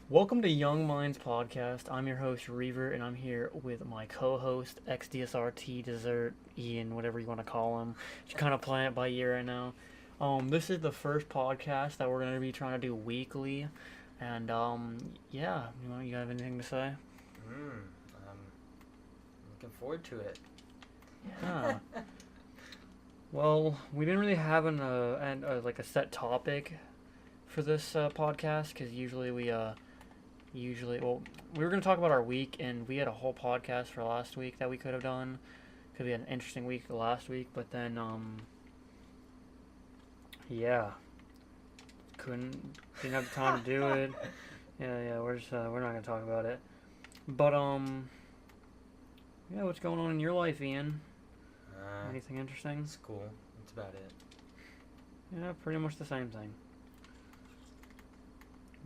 Welcome to Young Minds Podcast. I'm your host, Reaver, and I'm here with my co-host, XDSRT Dessert, Ian, whatever you want to call him. Just kind of playing it by ear right now. This is the first podcast that we're going to be trying to do weekly. And, yeah, you have anything to say? I'm looking forward to it. Yeah. Well, we didn't really have a set topic for this podcast, because usually we were going to talk about our week, and we had a whole podcast for last week that we could have done, because we had an interesting week last week, but then yeah, didn't have the time to do it. We're not going to talk about it, but yeah, what's going on in your life, Ian? Anything interesting? School, that's about it. Yeah, pretty much the same thing.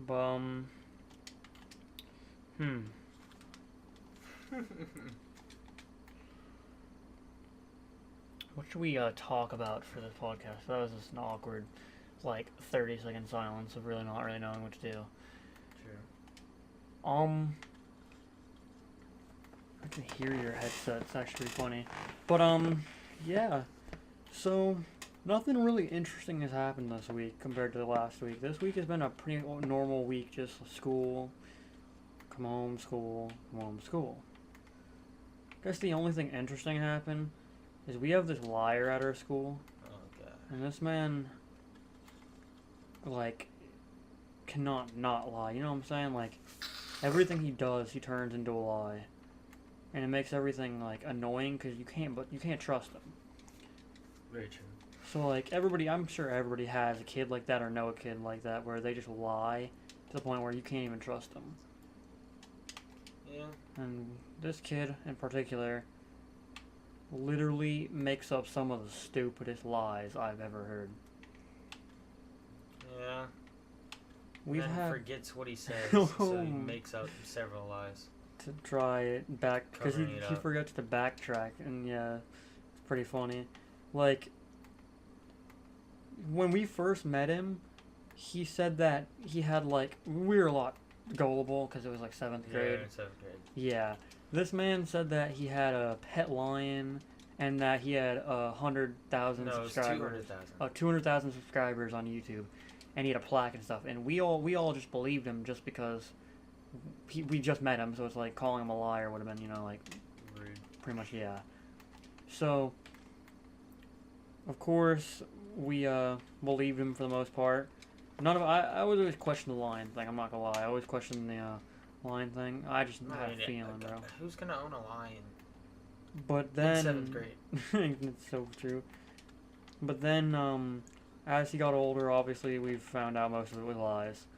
But what should we talk about for this podcast? That was just an awkward, 30-second silence of really not really knowing what to do. True. I can hear your headset. It's actually funny. But yeah. So nothing really interesting has happened this week compared to the last week. This week has been a pretty normal week. Just school, come home, school, come home, school. I guess the only thing interesting happened is we have this liar at our school. Oh, God. And this man, cannot not lie. You know what I'm saying? Everything he does, he turns into a lie. And it makes everything, annoying, because you can't trust him. Very true. So, I'm sure everybody has a kid like that or know a kid like that where they just lie to the point where you can't even trust them. Yeah. And this kid, in particular, literally makes up some of the stupidest lies I've ever heard. Yeah. Forgets what he says, so he makes up several lies. To try it back, because he forgets to backtrack, and yeah, it's pretty funny. When we first met him, he said that he had, we were a lot gullible, because it was, 7th grade. Yeah, 7th grade. Yeah. This man said that he had a pet lion, and that he had 100,000 subscribers. 200,000. 200,000 subscribers on YouTube, and he had a plaque and stuff, and we all just believed him just because we just met him, so it's calling him a liar would have been, rude. Pretty much, yeah. So, of course, we believed him for the most part. I would always question the lion thing, I'm not gonna lie. I always question the lion thing. I just had a feeling, bro. Who's gonna own a lion? But then... In 7th grade. It's so true. But then, as he got older, obviously, we've found out most of it was lies.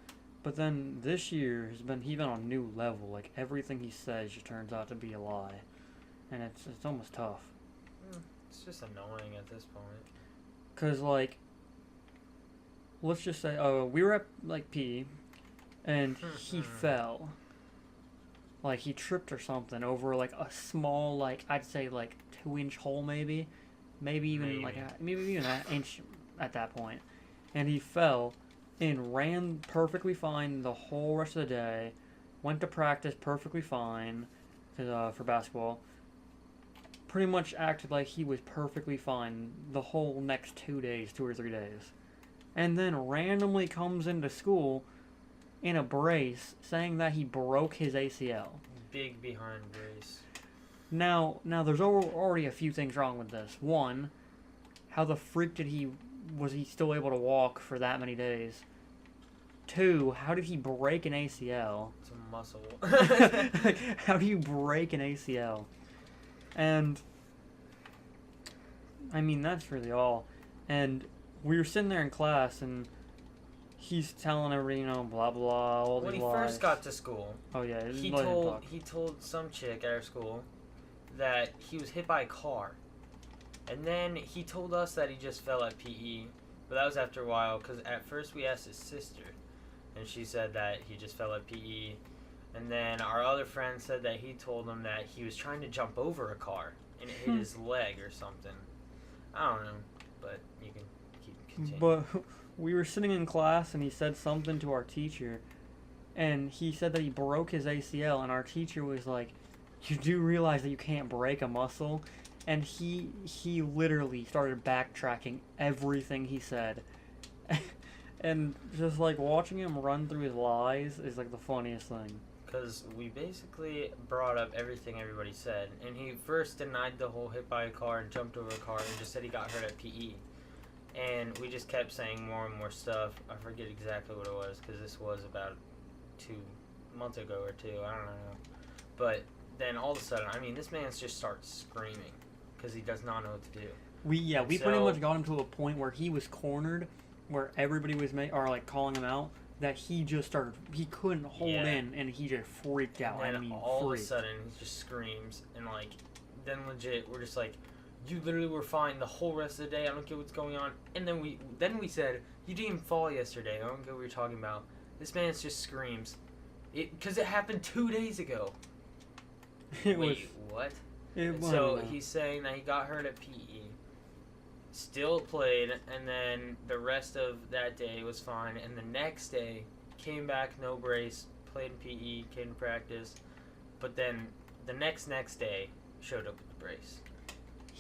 But then this year he's been on a new level. Everything he says just turns out to be a lie, and it's almost tough. It's just annoying at this point. 'Cause let's just say, we were at PE, and he fell. He tripped or something over a small I'd say 2-inch hole maybe even maybe even an inch at that point, and he fell. And ran perfectly fine the whole rest of the day. Went to practice perfectly fine for basketball. Pretty much acted like he was perfectly fine the whole next 2 or 3 days. And then randomly comes into school in a brace saying that he broke his ACL. Big behind brace. Now there's already a few things wrong with this. One, how the freak was he still able to walk for that many days? 2, how did he break an ACL? It's a muscle. How do you break an ACL? And I mean, that's really all. And we were sitting there in class, and he's telling everybody, blah blah, all these lies. When he first got to school, yeah, he told some chick at our school that he was hit by a car. And then he told us that he just fell at PE, but that was after a while, because at first we asked his sister, and she said that he just fell at PE. And then our other friend said that he told him that he was trying to jump over a car, and it hit his leg or something. I don't know, but you can keep continuing. But we were sitting in class, and he said something to our teacher, and he said that he broke his ACL, and our teacher was like, "You do realize that you can't break a muscle?" And he literally started backtracking everything he said. And just like watching him run through his lies is like the funniest thing. Because we basically brought up everything everybody said, and he first denied the whole hit by a car and jumped over a car and just said he got hurt at PE. And we just kept saying more and more stuff. I forget exactly what it was, because this was about 2 months ago or 2, I don't know. But then all of a sudden, I mean, this man just starts screaming because he does not know what to do. We pretty much got him to a point where he was cornered, where everybody was calling him out, that he just started, he couldn't hold in, and he just freaked out. And I mean, all of a sudden, he just screams, and like, then legit, we're just like, you literally were fine the whole rest of the day. I don't get what's going on. And then we said, you didn't even fall yesterday. I don't get what you're talking about. This man just screams, because it happened 2 days ago. Wait, what? So he's saying that he got hurt at PE, still played, and then the rest of that day was fine. And the next day, came back, no brace, played in PE, came to practice. But then the next day, showed up with the brace.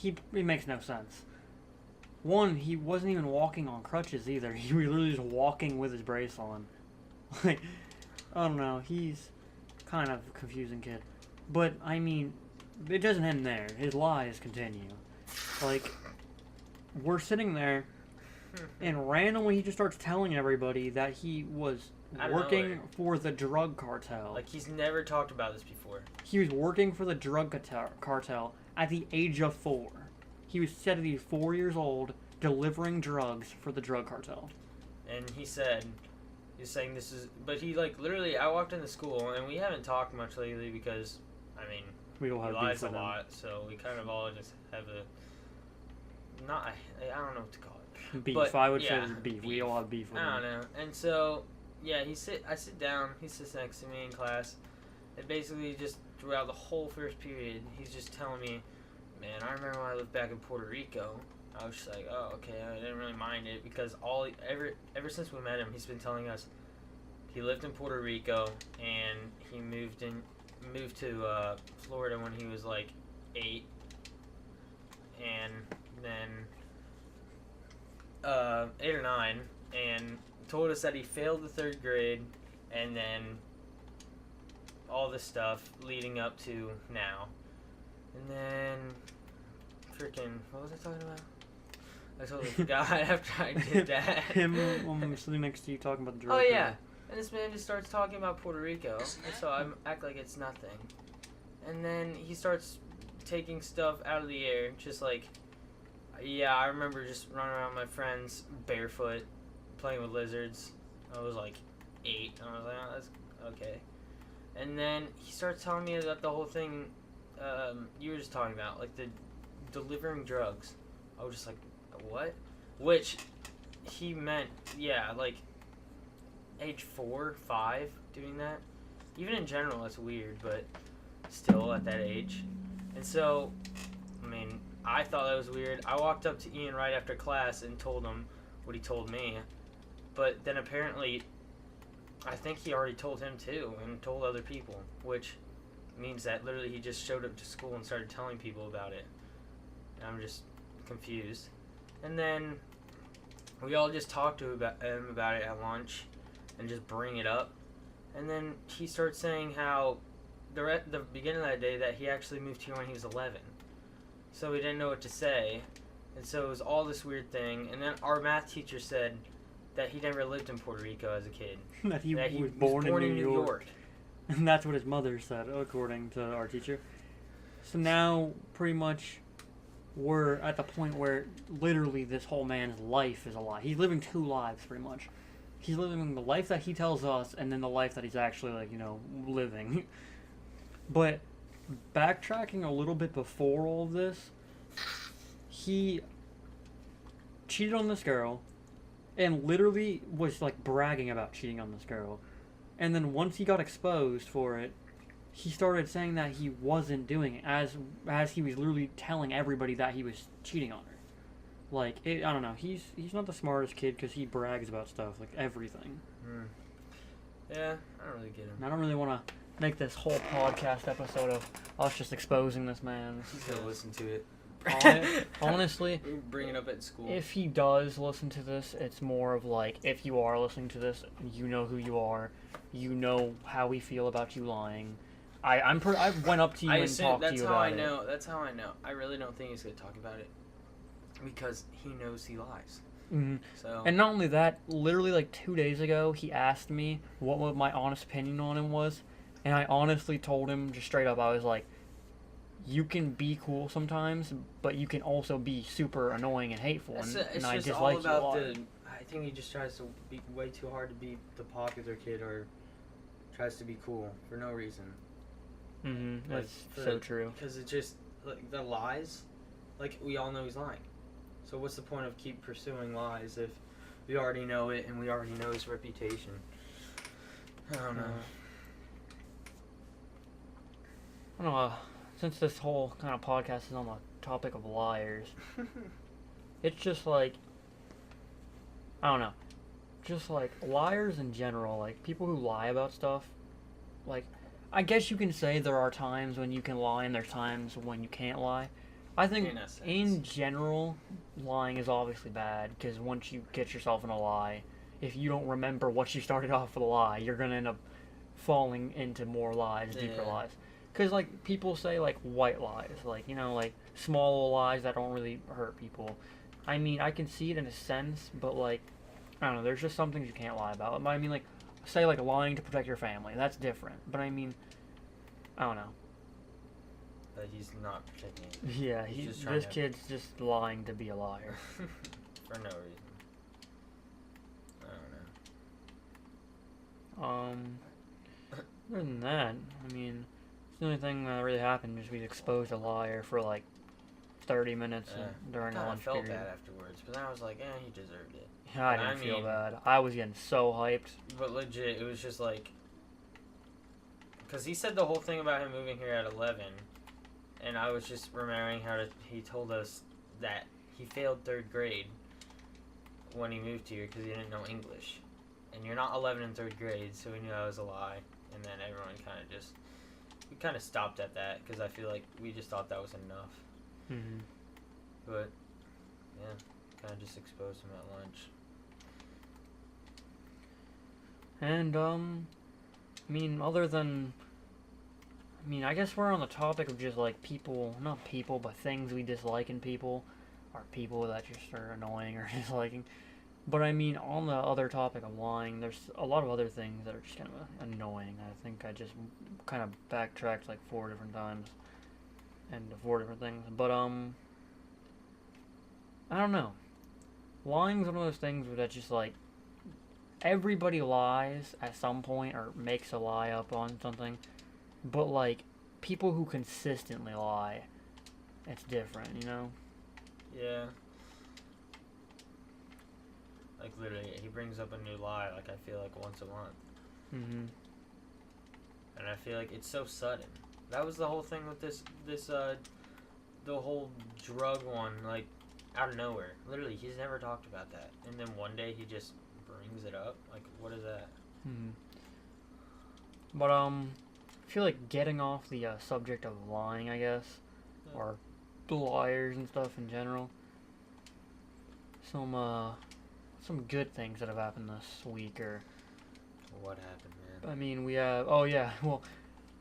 It makes no sense. One, he wasn't even walking on crutches either. He was literally just walking with his brace on. Like, I don't know. He's kind of a confusing kid. But, I mean, it doesn't end there. His lies continue. Like, we're sitting there, and randomly he just starts telling everybody that he was working for the drug cartel. Like, he's never talked about this before. He was working for the drug cartel at the age of 4. He was said to be 4 years old, delivering drugs for the drug cartel. And he said, he's saying this is, but he, like, literally, I walked into school, and we haven't talked much lately because, I mean, we don't have he lies a lot, so we kind of all just have I don't know what to call it. Beef, but, I would say beef. We all have beef with him. I don't know. And so, yeah, I sit down, he sits next to me in class, and basically just throughout the whole first period, he's just telling me, man, I remember when I lived back in Puerto Rico. I was just like, oh, okay, I didn't really mind it, because ever since we met him, he's been telling us he lived in Puerto Rico, and he moved to Florida when he was like 8, and then 8 or 9, and told us that he failed the 3rd grade, and then all this stuff leading up to now. And then, freaking, what was I talking about? I totally forgot after I did that. Him sitting next to you talking about the drug. Oh, yeah. And this man just starts talking about Puerto Rico, and so I act like it's nothing. And then he starts taking stuff out of the air, just like, yeah, I remember just running around with my friends barefoot, playing with lizards. I was like 8, and I was like, oh, that's okay. And then he starts telling me about the whole thing you were just talking about, like the delivering drugs. I was just like, what? Which he meant, yeah, like age 4, 5 doing that. Even in general, it's weird, but still at that age. And so, I mean, I thought that was weird. I walked up to Ian right after class and told him what he told me. But then apparently, I think he already told him too, and told other people, which means that literally he just showed up to school and started telling people about it. And I'm just confused. And then we all just talked to him about it at lunch and just bring it up. And then he starts saying how the beginning of that day that he actually moved here when he was 11. So we didn't know what to say. And so it was all this weird thing. And then our math teacher said that he never lived in Puerto Rico as a kid. that he was born in New York. And that's what his mother said, according to our teacher. So now, pretty much, we're at the point where literally this whole man's life is a lie. He's living 2 lives, pretty much. He's living the life that he tells us, and then the life that he's actually, like, living. But backtracking a little bit before all of this, he cheated on this girl, and literally was, like, bragging about cheating on this girl. And then once he got exposed for it, he started saying that he wasn't doing it, as he was literally telling everybody that he was cheating on her. Like, I don't know, he's not the smartest kid because he brags about stuff, like everything. Yeah, I don't really get him. I don't really want to make this whole podcast episode of us just exposing this man. He's gonna listen to it. Honestly, bring it up at school. if he does listen to this, it's more of like, if you are listening to this, you know who you are, you know how we feel about you lying. I went up to you and talked to you about it. That's how I know. I really don't think he's gonna talk about it because he knows he lies. Mm-hmm. So. And not only that, literally like 2 days ago, he asked me what my honest opinion on him was, and I honestly told him just straight up, I was like, you can be cool sometimes, but you can also be super annoying and hateful, and I dislike you a lot. I think he just tries to be way too hard to be the popular kid, or tries to be cool for no reason. Mm-hmm. That's so true. Because it just, like, the lies, like, we all know he's lying. So what's the point of keep pursuing lies if we already know it and we already know his reputation? I don't know. I don't know. Since this whole kind of podcast is on the topic of liars, it's just like, I don't know, just like liars in general, like people who lie about stuff, like, I guess you can say there are times when you can lie and there's times when you can't lie. I think in general, lying is obviously bad, because once you get yourself in a lie, if you don't remember what you started off with a lie, you're going to end up falling into more lies, deeper lies. Because, like, people say, like, white lies, like, you know, like, small lies that don't really hurt people. I mean, I can see it in a sense, but, like, I don't know, there's just some things you can't lie about. I mean, like, say, like, lying to protect your family, that's different. But, I mean, I don't know. But he's not protecting it. Yeah, this kid's just lying to be a liar. For no reason. I don't know. Other than that, I mean, the only thing that really happened is we exposed a liar for like 30 minutes during a lunch period. I felt bad afterwards, but then I was like, he deserved it. Yeah, I didn't feel bad. I was getting so hyped. But legit, it was just like, because he said the whole thing about him moving here at 11, and I was just remembering he told us that he failed 3rd grade when he moved here because he didn't know English. And you're not 11 in 3rd grade, so we knew that was a lie. And then everyone we kind of stopped at that, because I feel like we just thought that was enough. Mm-hmm. But, yeah, kind of just exposed him at lunch. And, I mean, other than, I mean, I guess we're on the topic of just, like, people, not people, but things we dislike in people, or people that just are annoying or disliking. But I mean, on the other topic of lying, there's a lot of other things that are just kind of annoying. I think I just kind of backtracked like 4 different times and 4 different things. But I don't know. Lying's one of those things where that's just like, everybody lies at some point or makes a lie up on something. But like, people who consistently lie, it's different, you know? Yeah. Like, literally, he brings up a new lie, like, I feel like once a month. Mm-hmm. And I feel like it's so sudden. That was the whole thing with the whole drug one, like, out of nowhere. Literally, he's never talked about that. And then one day he just brings it up. Like, what is that? Mm-hmm. But, I feel like getting off the subject of lying, I guess, or liars and stuff in general, some good things that have happened this week, or... What happened, man? I mean, we have... Oh, yeah, well,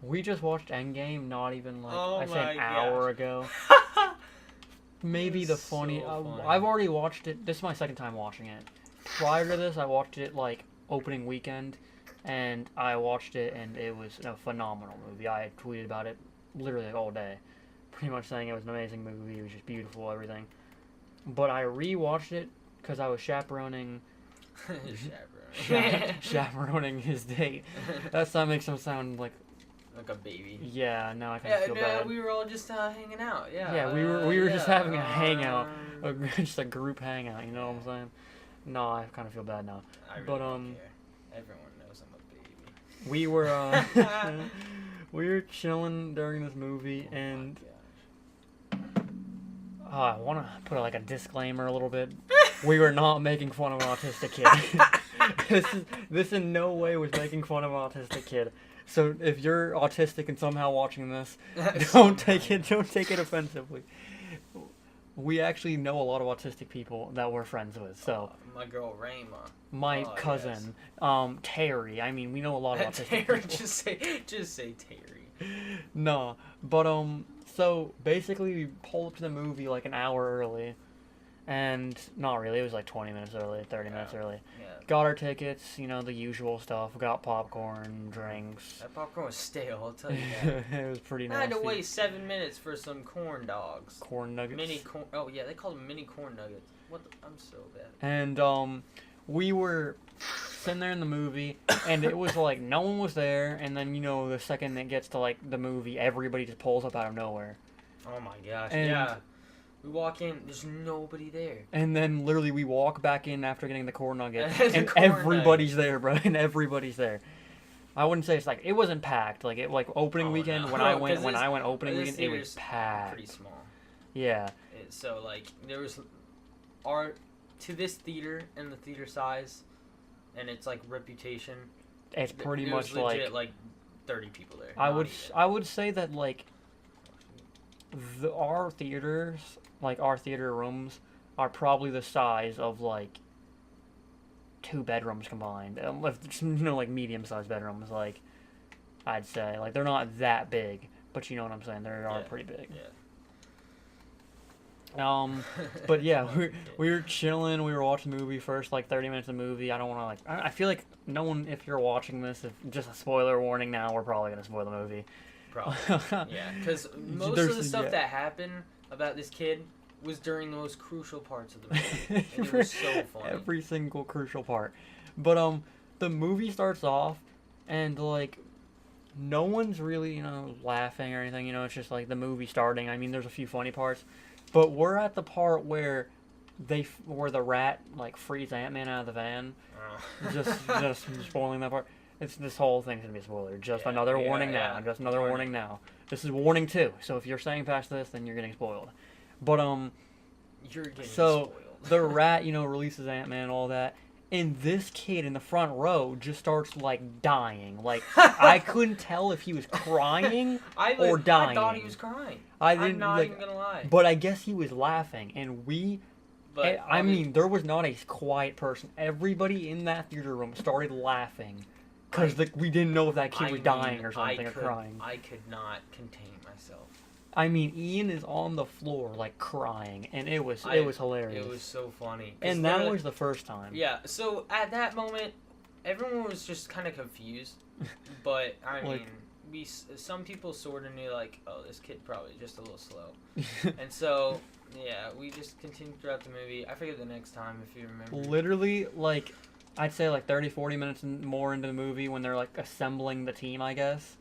we just watched Endgame not even, like, I'd say an hour ago. Maybe the funny... I've already watched it. This is my 2nd time watching it. Prior to this, I watched it, like, opening weekend, and I watched it, and it was a phenomenal movie. I had tweeted about it literally like, all day, pretty much saying it was an amazing movie. It was just beautiful, everything. But I rewatched it because I was chaperoning chaperoning his date. That makes him sound like a baby. Yeah, now I kind of feel bad. We were all just hanging out. Yeah. Yeah, we were just having a hangout, just a group hangout. You know what I'm saying? No, I kind of feel bad now. I really don't care. Everyone knows I'm a baby. We were we were chilling during this movie, and I want to put like a disclaimer a little bit. We were not making fun of an autistic kid. this in no way was making fun of an autistic kid. So if you're autistic and somehow watching this, don't take it offensively. We actually know a lot of autistic people that we're friends with. So my girl Rayma, my cousin, Terry. I mean, we know a lot of autistic Terry, people. just say Terry. No, but so basically we pulled up to the movie like an hour early, and not really. It was like 20 minutes early, 30 minutes early. Yeah. Got our tickets, you know, the usual stuff. Got popcorn, drinks. That popcorn was stale, I'll tell you that. It was pretty nasty. I had to wait 7 minutes for some corn dogs. Corn nuggets. Mini corn. Oh yeah, they call them mini corn nuggets. What? I'm so bad. And we were sitting there in the movie, and it was like no one was there. And then you know the second it gets to like the movie, everybody just pulls up out of nowhere. Oh my gosh. And yeah. We walk in, there's nobody there. And then literally we walk back in after getting the corn nuggets, The and corn everybody's there, bro. And everybody's there. I wouldn't say it's like it wasn't packed. Like opening weekend no. when I went opening this weekend, it was packed. Pretty small. Yeah. So like there was to this theater and the theater size, and its like reputation. It's pretty there much was legit, like 30 people there. I would say that like our theaters, like our theater rooms, are probably the size of like 2 bedrooms combined. You know, like medium-sized bedrooms. Like I'd say, like they're not that big, but you know what I'm saying. They are pretty big. Yeah. But yeah, we were chilling. We were watching the movie first, like 30 minutes of the movie. I don't want to like. I feel like no one, if you're watching this, if just a spoiler warning now, we're probably gonna spoil the movie. Probably. Yeah, because most of the stuff that happened about this kid was during the most crucial parts of the movie. And it was so funny. Every single crucial part. But the movie starts off, and like no one's really, you know, laughing or anything. You know, it's just like the movie starting. I mean, there's a few funny parts, but we're at the part where where the rat like frees Ant-Man out of the van. Just spoiling that part. This whole thing's gonna be a spoiler. Just another warning now. Just another warning now. This is warning 2. So if you're staying past this, then you're getting spoiled. But you're getting so spoiled. The rat, you know, releases Ant-Man and all that, and this kid in the front row just starts like dying. Like I couldn't tell if he was crying or dying. I thought he was crying. I'm not even gonna lie. But I guess he was laughing, and I mean, there was not a quiet person. Everybody in that theater room started laughing. Because we didn't know if that kid was dying or something or crying. I could not contain myself. I mean, Ian is on the floor, like, crying, and it was hilarious. It was so funny. And that was the first time. Yeah, so at that moment, everyone was just kind of confused. But, I mean, some people sort of knew, like, oh, this kid probably just a little slow. And so, yeah, we just continued throughout the movie. I forget the next time, if you remember. Literally, like, I'd say like 30, 40 minutes more into the movie when they're like assembling the team, I guess,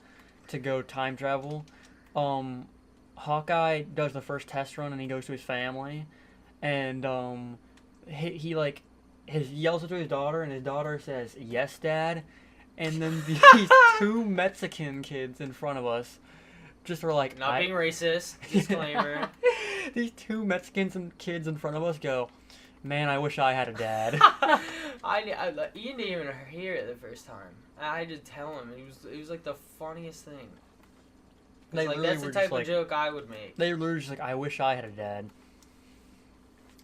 to go time travel. Hawkeye does the first test run and he goes to his family, and he like yells to his daughter, and his daughter says, "Yes, Dad," and then these 2 Mexican kids in front of us just were like, not being racist, disclaimer. These 2 Mexican kids in front of us go, "Man, I wish I had a dad." Ian didn't even hear it the first time. I had to tell him. It was like the funniest thing. Like that's the type of joke I would make. They were just like, "I wish I had a dad,"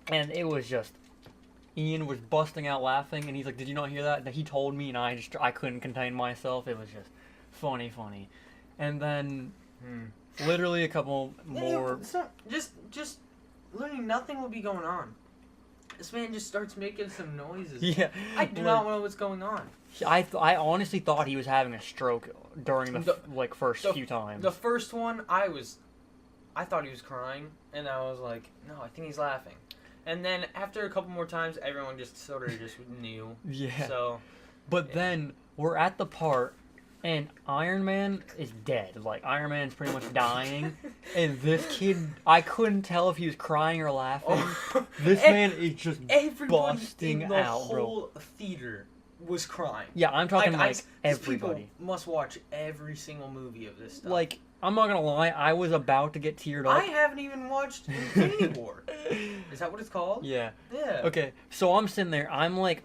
and it was just Ian was busting out laughing, and he's like, "Did you not hear that?" And he told me, and I couldn't contain myself. It was just funny, and then literally a couple more. Just literally nothing will be going on. This man just starts making some noises. Yeah. I do not know what's going on. I honestly thought he was having a stroke during the first few times. The first one, I thought he was crying, and I was like, no, I think he's laughing. And then after a couple more times, everyone just sort of just knew. Yeah. So. But then we're at the part, and Iron Man is dead. Like, Iron Man's pretty much dying. And this kid, I couldn't tell if he was crying or laughing. This man is just busting in the out, bro. whole theater was crying. Yeah, I'm talking like These everybody. people must watch every single movie of this stuff. Like, I'm not gonna lie, I was about to get teared up. I haven't even watched Infinity War. Is that what it's called? Yeah. Yeah. Okay, so I'm sitting there. I'm like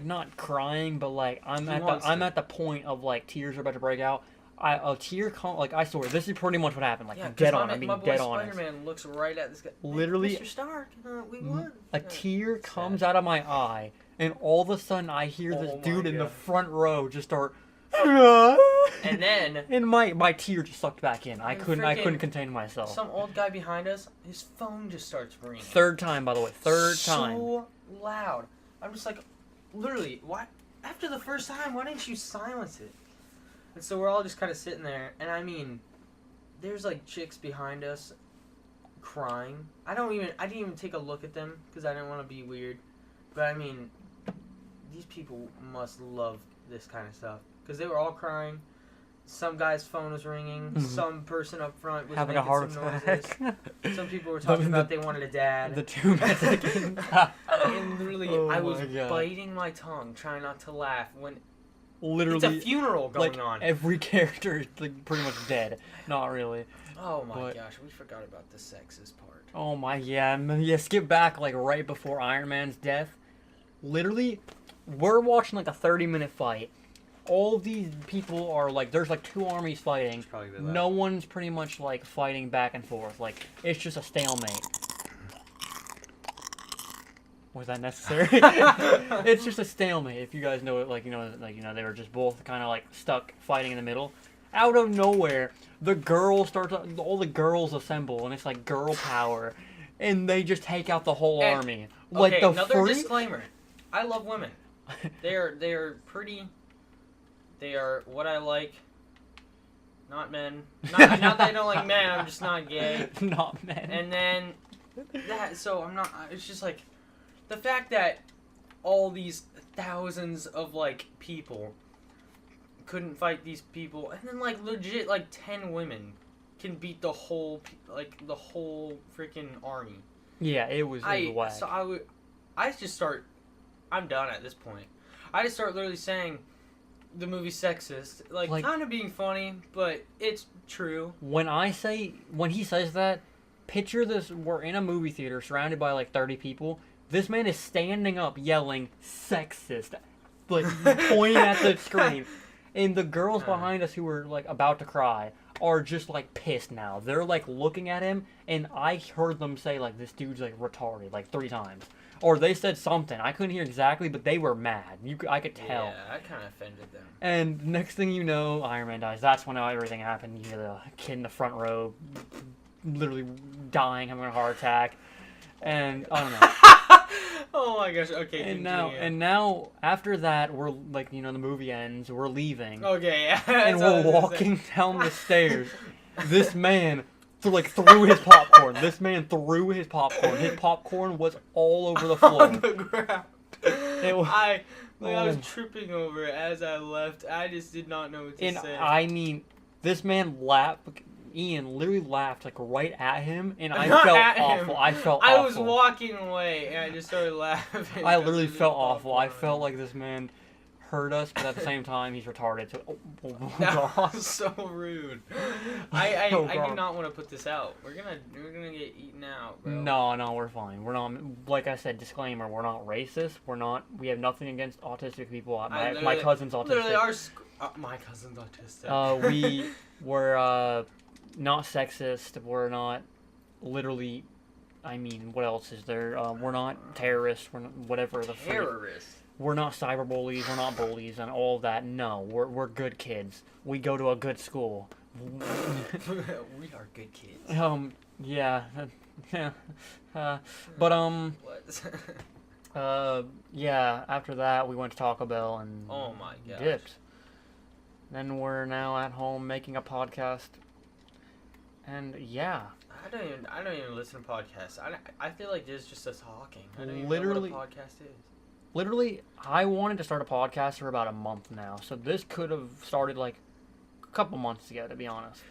not crying, but like I'm at the point of like tears are about to break out. A tear like I swear this is pretty much what happened. Like Yeah, dead on. I my mean boy dead on. Spider-Man looks right at this guy. Literally, Mr. Stark, we won. A tear comes out of my eye, and all of a sudden I hear this dude in the front row just start. And then and my tear just sucked back in. I couldn't contain myself. Some old guy behind us, his phone just starts ringing. Third time, by the way. Third time. So loud. I'm just like, literally, why? After the first time, why didn't you silence it? And so we're all just kind of sitting there, and I mean, there's like chicks behind us crying. I didn't even take a look at them because I didn't want to be weird. But I mean, these people must love this kind of stuff because they were all crying. Some guy's phone was ringing. Mm-hmm. Some person up front was having making a heart some attack. noises. Some people were talking about they wanted a dad. The 2 Mexicans. And literally, I was biting my tongue, trying not to laugh when literally it's a funeral going on. Every character is like pretty much dead. Not really. Oh my gosh, we forgot about the sexist part. Oh my yeah. Skip back like right before Iron Man's death. Literally, we're watching like a 30-minute fight. All of these people are like, there's like 2 armies fighting. No one's pretty much like fighting back and forth. Like it's just a stalemate. Was that necessary? It's just a stalemate. If you guys know it, they were just both kind of like stuck fighting in the middle. Out of nowhere, all the girls assemble, and it's like girl power, and they just take out the whole army. Like okay, another disclaimer: I love women. They are pretty. They are what I like. Not men. Not that I don't like men. I'm just not gay. Not men. And then so I'm not. It's just like. The fact that all these thousands of, like, people couldn't fight these people, and then, like, legit, like, 10 women can beat the whole freaking army. Yeah, it was whack. So I'm done at this point. I just start literally saying the movie's sexist, like kind of being funny, but it's true. When he says that, picture this, we're in a movie theater surrounded by, like, 30 people. This man is standing up yelling sexist, like pointing at the screen. And the girls behind us who were like about to cry are just like pissed now. They're like looking at him, and I heard them say like this dude's like retarded like 3 times. Or they said something. I couldn't hear exactly, but they were mad. I could tell. Yeah, I kind of offended them. And next thing you know, Iron Man dies. That's when everything happened. You hear the kid in the front row literally dying, having a heart attack. And I don't know. Oh my gosh! Okay. And now after that, we're like, the movie ends. We're leaving. Okay. Yeah. And we're walking down the stairs. This man threw his popcorn. His popcorn was all over the floor. On the ground. I was tripping over it as I left. I just did not know what to say. I mean, this man laughed. Ian literally laughed like right at him, and I felt awful. I felt awful. I was walking away, and I just started laughing. I literally felt awful. I felt like this man hurt us, but at the same time, he's retarded. So, that was so rude. I do not want to put this out. We're gonna get eaten out, bro. No, we're fine. We're not. Like I said, disclaimer: we're not racist. We have nothing against autistic people. My cousin's autistic. Literally, my cousin's autistic. We're not sexist. We're not literally. I mean, what else is there? We're not terrorists. We're not, whatever the terrorists. We're not cyberbullies. We're not bullies and all of that. No, we're good kids. We go to a good school. We are good kids. Yeah. Yeah. After that, we went to Taco Bell and oh my gosh. Dipped. Then we're now at home making a podcast. And yeah. I don't even listen to podcasts. I feel like there's just us talking. I don't even Literally, know what a podcast is. Literally, I wanted to start a podcast for about a month now. So this could have started like a couple months ago, to be honest.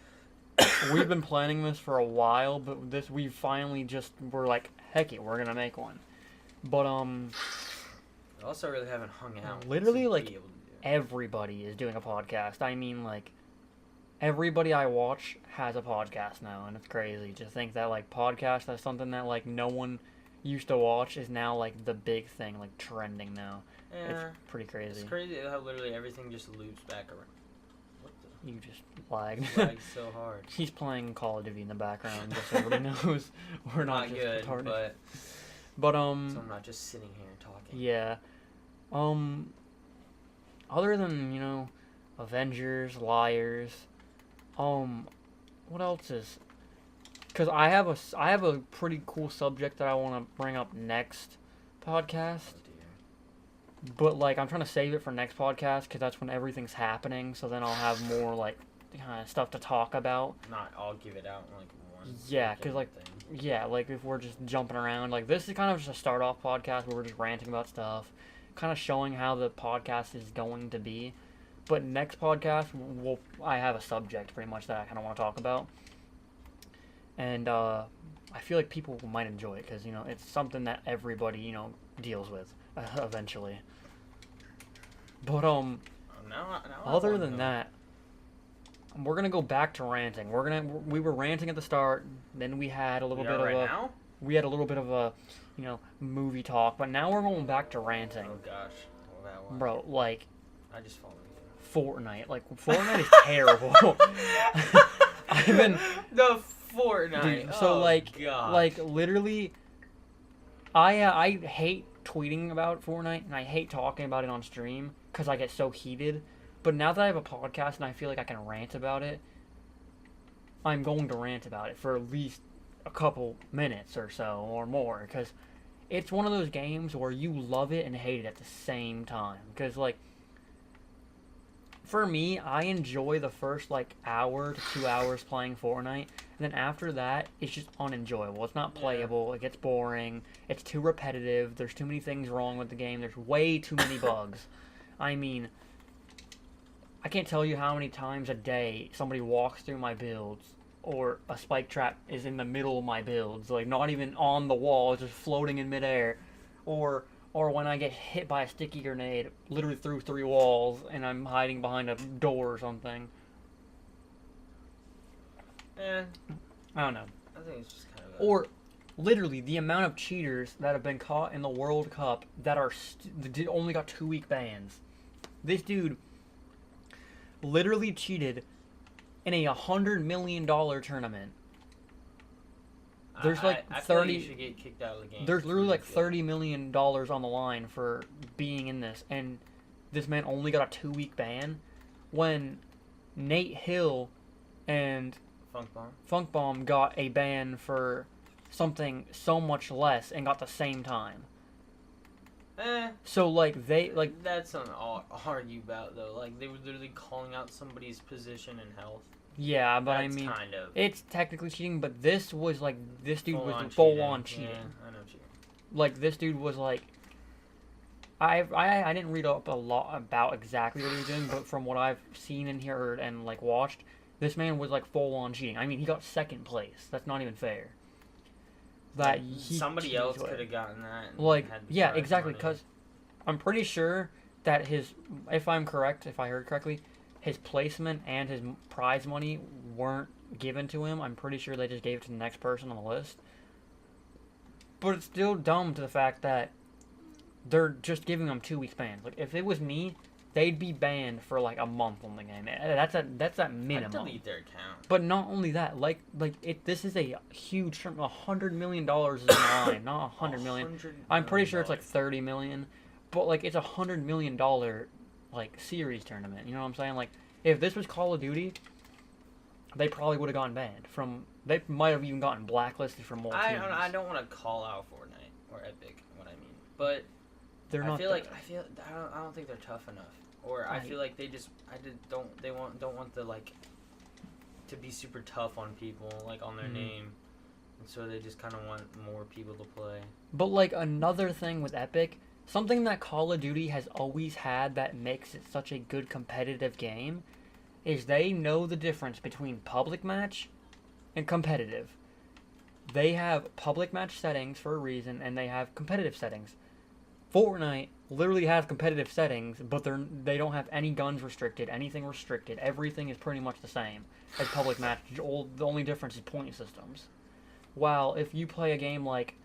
We've been planning this for a while, but we finally we're like, heck it, we're gonna make one. But Also, really haven't hung out. Literally, to like, be able to do. everybody is doing a podcast. I mean, like, everybody I watch has a podcast now, and it's crazy to think that, like, podcast, that's something that, like, no one used to watch, is now, like, the big thing, like, trending now. Yeah, It's pretty crazy. it's crazy how literally everything just loops back around. What the? You just lagged. Lagged so hard. He's playing Call of Duty in the background, just so everybody knows we're not just good, retarded. but so I'm not just sitting here talking. yeah. Other than, you know, Avengers, Liars, what else is... Because I have a pretty cool subject that I want to bring up next podcast. Oh dear. But, like, I'm trying to save it for next podcast because that's when everything's happening. So then I'll have more, like, kind of stuff to talk about. Not I'll give it out in, like, one. Yeah, because, freaking like, thing. yeah, like, if we're just jumping around. Like, this is kind of just a start-off podcast where we're just ranting about stuff. Kind of showing how the podcast is going to be. But next podcast, I have a subject pretty much that I kind of want to talk about. And I feel like people might enjoy it because, you know, it's something that everybody, you know, deals with eventually. But, Now other than that, we're going to go back to ranting. We were ranting at the start, then we had a little bit of now? we had a little bit of a, you know, movie talk, but now we're going back to ranting. Oh gosh. Well, that one. Bro, like, I just followed you. Fortnite. Like, Fortnite is terrible. I've been... The Fortnite. Dude, so, oh, like, gosh. like, literally, I hate tweeting about Fortnite, and I hate talking about it on stream, because I get so heated. But now that I have a podcast and I feel like I can rant about it, I'm going to rant about it for at least a couple minutes or so, or more, because it's one of those games where you love it and hate it at the same time. Because, like, for me, I enjoy the first, like, hour to 2 hours playing Fortnite, and then after that, it's just unenjoyable. It's not playable, it gets boring, it's too repetitive, there's too many things wrong with the game, there's way too many bugs. I mean, I can't tell you how many times a day somebody walks through my builds, or a spike trap is in the middle of my builds, like, not even on the wall, it's just floating in midair, or when I get hit by a sticky grenade, literally through 3 walls, and I'm hiding behind a door or something. Eh, I don't know. I think it's just kind of. Or, literally, the amount of cheaters that have been caught in the World Cup that are only got 2-week bans. This dude literally cheated in a $100 million tournament. There's like I 30. feel like you should get kicked out of the game. There's literally like $30 million on the line for being in this, and this man only got a 2-week ban. When Nate Hill and Funk Bomb got a ban for something so much less and got the same time. So like that's something to argue about though. Like they were literally calling out somebody's position and health. Yeah, but That's I mean, kind of it's technically cheating, but this was like, this dude was full-on full-on cheating. Yeah, I know cheating. Like, this dude was like, I didn't read up a lot about exactly what he was doing, but from what I've seen and heard and, like, watched, this man was, like, full-on cheating. I mean, he got 2nd place. That's not even fair. That Somebody else could have gotten that. And like, had yeah, prize exactly, money. because I'm pretty sure that if I'm correct, if I heard correctly, his placement and his prize money weren't given to him. I'm pretty sure they just gave it to the next person on the list. But it's still dumb to the fact that they're just giving them 2 weeks bans. Like, if it was me, they'd be banned for like a month on the game. That's at minimum. I'd delete their account. But not only that, this is a huge term. $100 million is on the line, not $100 million. I'm pretty sure it's like $30 million, but like it's $100 million like series tournament. You know what I'm saying? Like, if this was Call of Duty, they probably would have gotten banned from. They might have even gotten blacklisted from more teams. I don't want to call out Fortnite or Epic. What I mean, but they're not. I don't think they're tough enough. Or I feel like they don't want the like to be super tough on people, like on their name, and so they just kind of want more people to play. But like another thing with Epic, something that Call of Duty has always had that makes it such a good competitive game, is they know the difference between public match and competitive. They have public match settings for a reason, and they have competitive settings. Fortnite literally has competitive settings, but they don't have any guns restricted, anything restricted. Everything is pretty much the same as public match. The only difference is point systems. While if you play a game like,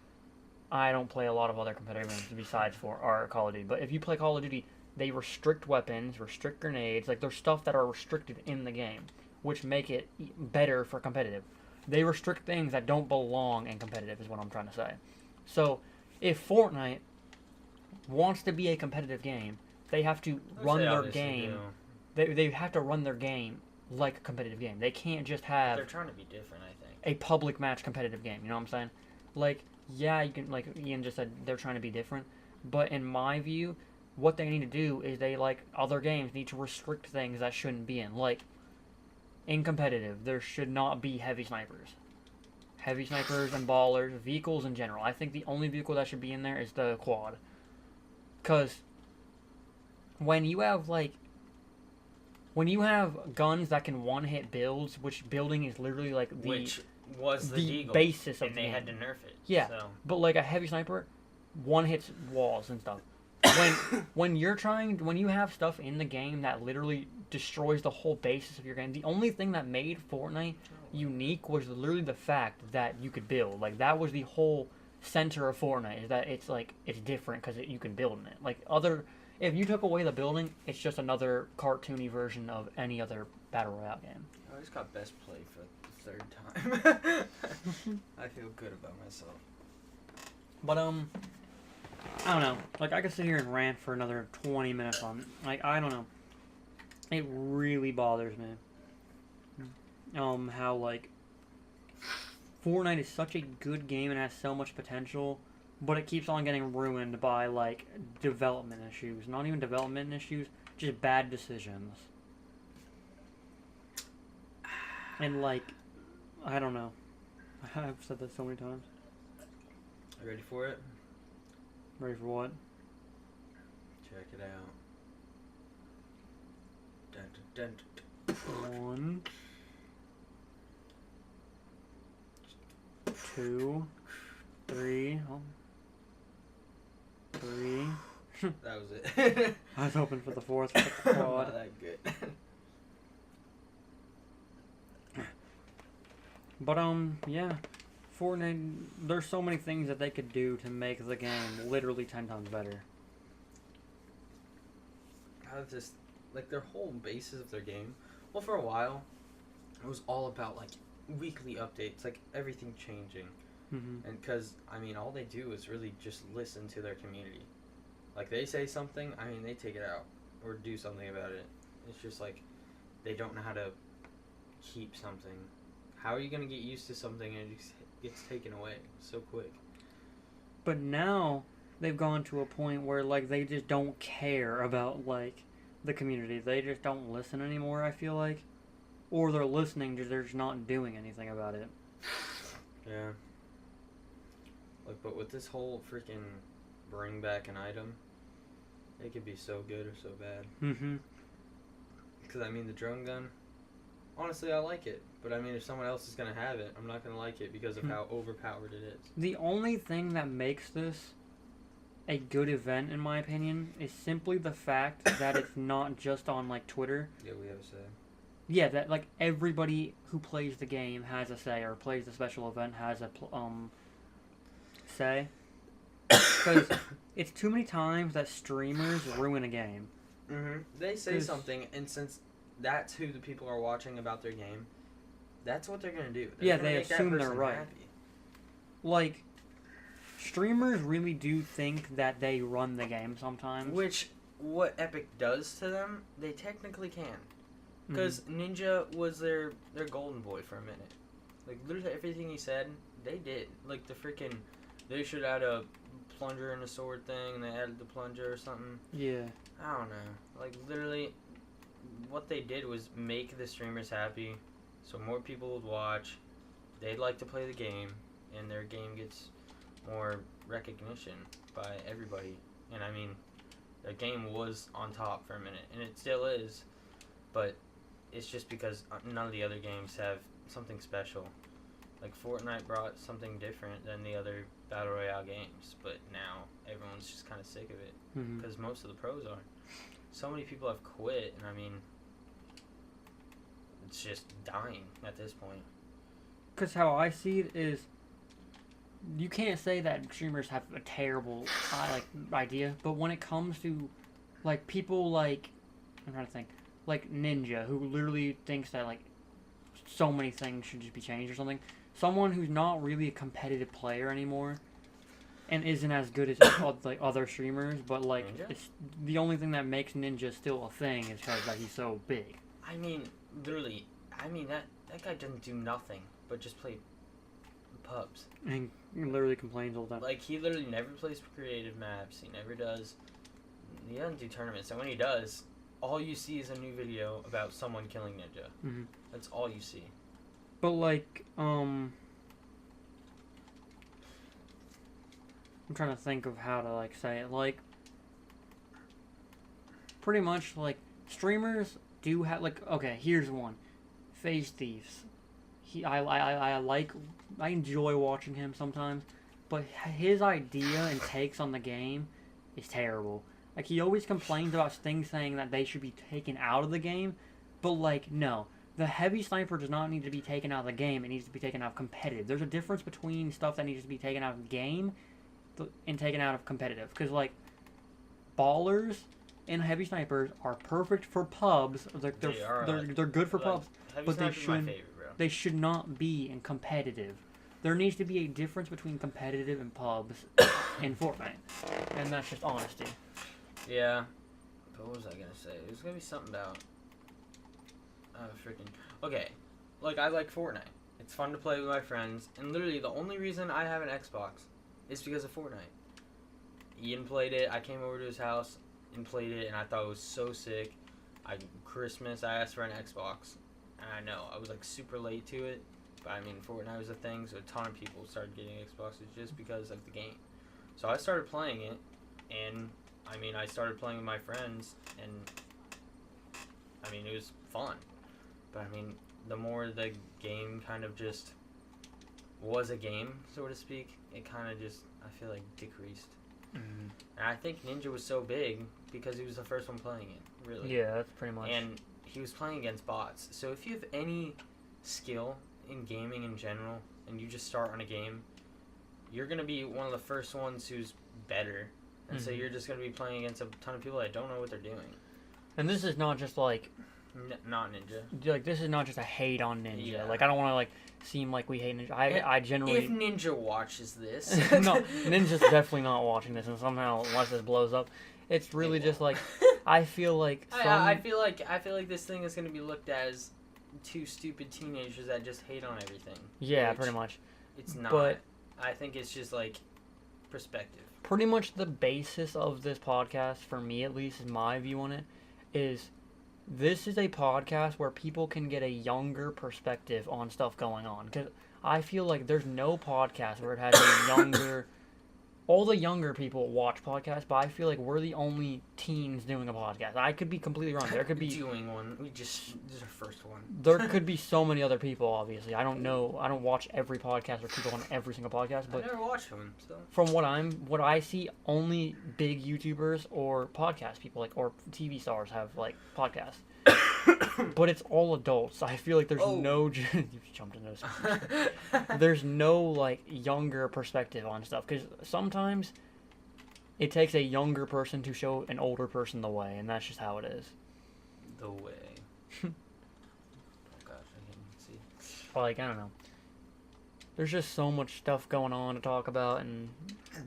I don't play a lot of other competitive games besides Call of Duty, but if you play Call of Duty, they restrict weapons, restrict grenades. Like, there's stuff that are restricted in the game, which make it better for competitive. They restrict things that don't belong in competitive, is what I'm trying to say. So, if Fortnite wants to be a competitive game, they have to run their game. They have to run their game like a competitive game. They can't just have. They're trying to be different, I think. A public match competitive game. You know what I'm saying? Like, yeah, you can, like Ian just said, they're trying to be different. But in my view, what they need to do is they, like other games, need to restrict things that shouldn't be in. Like, in competitive, there should not be heavy snipers. Heavy snipers and ballers, vehicles in general. I think the only vehicle that should be in there is the quad. Because when you have, guns that can one-hit builds, which building is literally, like, which was the basis of and the they game. had to nerf it. Yeah, so. but, like, a heavy sniper, one hits walls and stuff. When you have stuff in the game that literally destroys the whole basis of your game, the only thing that made Fortnite unique was literally the fact that you could build. Like, that was the whole center of Fortnite, is that it's different because you can build in it. Like, if you took away the building, it's just another cartoony version of any other Battle Royale game. I just got best play for the third time. I feel good about myself. But, I don't know. Like, I could sit here and rant for another 20 minutes on it. Like, I don't know. It really bothers me. How, like, Fortnite is such a good game and has so much potential, but it keeps on getting ruined by, like, development issues. Not even development issues, just bad decisions. And, like, I don't know. I've said that so many times. You ready for it? Ready for what? Check it out. Dun, dun, dun, dun. 1, 2, 3. Oh. 3. That was it. I was hoping for the fourth. Not that good. But yeah, Fortnite. There's so many things that they could do to make the game literally 10 times better. How just like their whole basis of their game. Well, for a while, it was all about like weekly updates, like everything changing. Mm-hmm. And because I mean, all they do is really just listen to their community. Like they say something, I mean, they take it out or do something about it. It's just like they don't know how to keep something. How are you gonna get used to something and it just gets taken away so quick? But now they've gone to a point where like they just don't care about like the community. They just don't listen anymore, I feel like. Or they're listening, they're just not doing anything about it. Yeah. Like, but with this whole freaking bring back an item, it could be so good or so bad. Mm-hmm. Because, I mean, the drone gun, honestly, I like it. But, I mean, if someone else is going to have it, I'm not going to like it because of how overpowered it is. The only thing that makes this a good event, in my opinion, is simply the fact that it's not just on, like, Twitter. Yeah, we have a say. Yeah, that, like, everybody who plays the game has a say, or plays the special event has a, say. Because it's too many times that streamers ruin a game. Mm-hmm. They say something, and since that's who the people are watching about their game, that's what they're going to do. Yeah, they assume they're right. Happy. Like, streamers really do think that they run the game sometimes. Which, what Epic does to them, they technically can. Because Ninja was their golden boy for a minute. Like, literally everything he said, they did. Like, the freaking, they should add a plunger and a sword thing, and they added the plunger or something. Yeah. I don't know. Like, literally, what they did was make the streamers happy, so more people would watch. They'd like to play the game, and their game gets more recognition by everybody. And, I mean, their game was on top for a minute, and it still is, but it's just because none of the other games have something special. Like, Fortnite brought something different than the other battle royale games, but now everyone's just kind of sick of it because most of the pros are. So many people have quit, and I mean, it's just dying at this point. Because how I see it is, you can't say that streamers have a terrible idea, but when it comes to like people like, I'm trying to think, like Ninja, who literally thinks that like so many things should just be changed or something. Someone who's not really a competitive player anymore, and isn't as good as like other streamers, but like Ninja? it's the only thing that makes Ninja still a thing is because like he's so big. I mean, literally, that guy doesn't do nothing but just play pubs. And he literally complains all the time. Like, he literally never plays creative maps. He never does. He doesn't do tournaments. And when he does, all you see is a new video about someone killing Ninja. Mm-hmm. That's all you see. But like, I'm trying to think of how to like say it. Like, pretty much like streamers do have like, okay, here's one, FaZe Thieves. I enjoy watching him sometimes, but his idea and takes on the game is terrible. Like, he always complains about things saying that they should be taken out of the game, but like, no. The heavy sniper does not need to be taken out of the game. It needs to be taken out of competitive. There's a difference between stuff that needs to be taken out of the game and taken out of competitive. Because, like, ballers and heavy snipers are perfect for pubs. They're good for pubs, but they should not be in competitive. There needs to be a difference between competitive and pubs in Fortnite. And that's just honesty. Yeah. But what was I going to say? It was going to be something about... Okay, like, I like Fortnite. It's fun to play with my friends, and literally the only reason I have an Xbox is because of Fortnite. Ian played it, I came over to his house and played it, and I thought it was so sick. Christmas, I asked for an Xbox, and I know, I was, like, super late to it, but, I mean, Fortnite was a thing, so a ton of people started getting Xboxes just because of the game. So I started playing it, and, I mean, I started playing with my friends, and, I mean, it was fun. But, I mean, the more the game kind of just was a game, so to speak, it kind of just, I feel like, decreased. Mm-hmm. And I think Ninja was so big because he was the first one playing it, really. Yeah, that's pretty much. And he was playing against bots. So if you have any skill in gaming in general, and you just start on a game, you're going to be one of the first ones who's better. And so you're just going to be playing against a ton of people that don't know what they're doing. And this is not just, like... not Ninja. Like, this is not just a hate on Ninja. Yeah. Like, I don't want to, like, seem like we hate Ninja. I generally... If Ninja watches this... No, Ninja's definitely not watching this, and somehow, unless this blows up, it's really just, like, I feel like I feel like this thing is going to be looked at as two stupid teenagers that just hate on everything. Yeah, pretty much. It's not. But I think it's just, like, perspective. Pretty much the basis of this podcast, for me at least, is my view on it, is... This is a podcast where people can get a younger perspective on stuff going on. Because I feel like there's no podcast where it has a younger... All the younger people watch podcasts, but I feel like we're the only teens doing a podcast. I could be completely wrong. There could be... doing one. This is our first one. There could be so many other people, obviously. I don't know. I don't watch every podcast or people on every single podcast. But I never watched one, so... From what I see, only big YouTubers or podcast people, like, or TV stars have, like, podcasts. But it's all adults. I feel like there's no... You jumped into this. There's no, like, younger perspective on stuff. Because sometimes it takes a younger person to show an older person the way. And that's just how it is. The way. Oh, gosh, I can't see. Like, I don't know. There's just so much stuff going on to talk about and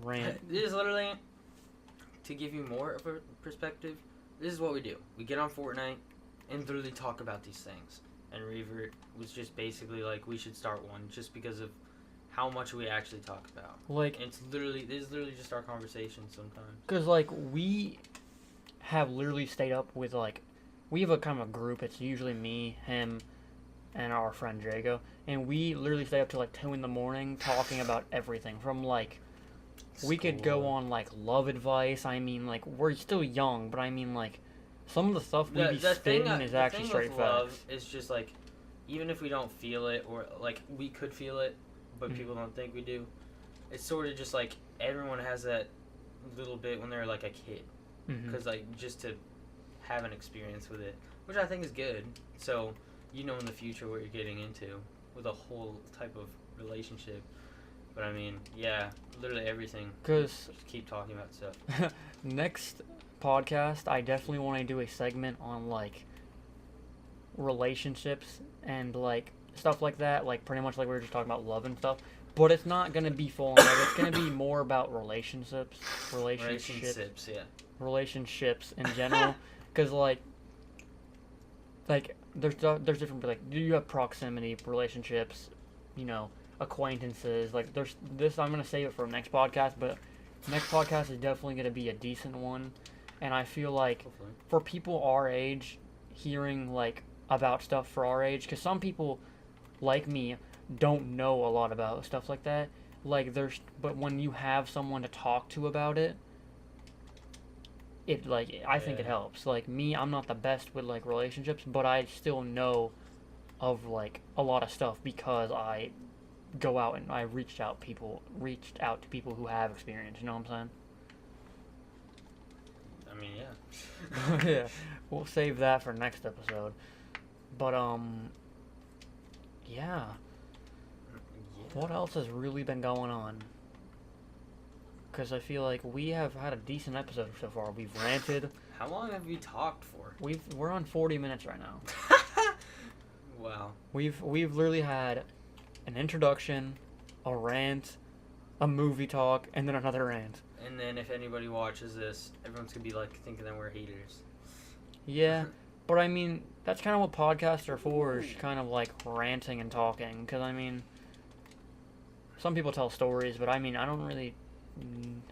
rant. This is literally... To give you more of a perspective, this is what we do. We get on Fortnite and literally talk about these things. And Revert was just basically like, we should start one just because of how much we actually talk about. Like, and this is literally just our conversation sometimes. Because, like, we have literally stayed up with, like, we have a kind of a group. It's usually me, him, and our friend Jago. And we literally stay up till, like, 2 in the morning talking about everything. From, like, we could go on, like, love advice. I mean, like, we're still young, but I mean, like, some of the stuff we be spitting is actually straight facts. Love is just, like, even if we don't feel it, or, like, we could feel it, but people don't think we do, it's sort of just like everyone has that little bit when they're like a kid, because like just to have an experience with it, which I think is good. So you know in the future what you're getting into with a whole type of relationship. But I mean, yeah, literally everything. Because just keep talking about stuff. next podcast, I definitely want to do a segment on like relationships and like stuff like that, like pretty much like we were just talking about love and stuff. But it's not gonna be full on. Like, it's gonna be more about relationships Yeah. Relationships in general, because like there's different, like, you have proximity relationships, you know, acquaintances. Like there's this. I'm gonna save it for next podcast, but next podcast is definitely gonna be a decent one, and I feel like Hopefully. for people our age, hearing like about stuff for our age, because some people like me don't know a lot about stuff like that. Like but when you have someone to talk to about it, I think it helps. Like me, I'm not the best with like relationships, but I still know of like a lot of stuff because I go out and I reached out to people who have experience. You know what I'm saying? I mean, yeah. Yeah, we'll save that for next episode. But yeah. What else has really been going on? Because I feel like we have had a decent episode so far. We've ranted. How long have we talked for? We're on 40 minutes right now. Wow. We've literally had an introduction, a rant, a movie talk, and then another rant. And then if anybody watches this, everyone's gonna be like thinking that we're haters. Yeah, but I mean that's kind of what podcasts are for. Is kind of like ranting and talking. Because I mean, some people tell stories, but I mean I don't really.